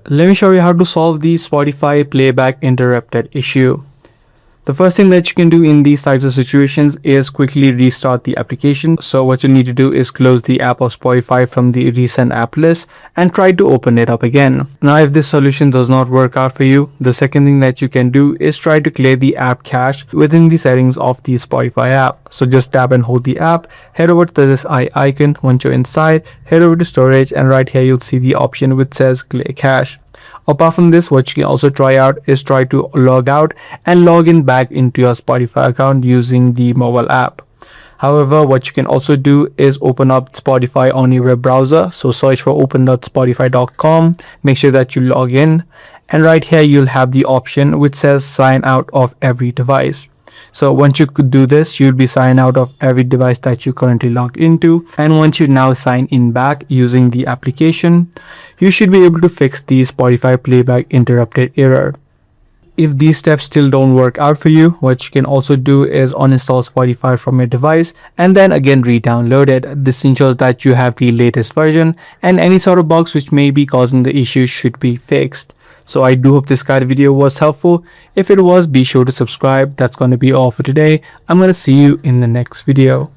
Let me show you how to solve the Spotify playback interrupted issue. The first thing that you can do in these types of situations is quickly restart the application. So what you need to do is close the app of Spotify from the recent app list and try to open it up again. Now if this solution does not work out for you, the second thing that you can do is try to clear the app cache within the settings of the Spotify app. So just tap and hold the app, head over to this eye icon. Once you're inside, head over to storage, and right here you'll see the option which says clear cache. Apart from this, what you can also try out is try to log out and log in back into your Spotify account using the mobile app. However, what you can also do is open up Spotify on your web browser. So search for open.spotify.com, make sure that you log in, and right here you'll have the option which says sign out of every device. So once you could do this, you'll be signed out of every device that you currently log into. And once you now sign in back using the application, you should be able to fix the Spotify playback interrupted error. If these steps still don't work out for you, what you can also do is uninstall Spotify from your device and then again re-download it. This ensures that you have the latest version and any sort of bugs which may be causing the issue should be fixed. So I do hope this guide video was helpful. If it was, be sure to subscribe. That's going to be all for today. I'm going to see you in the next video.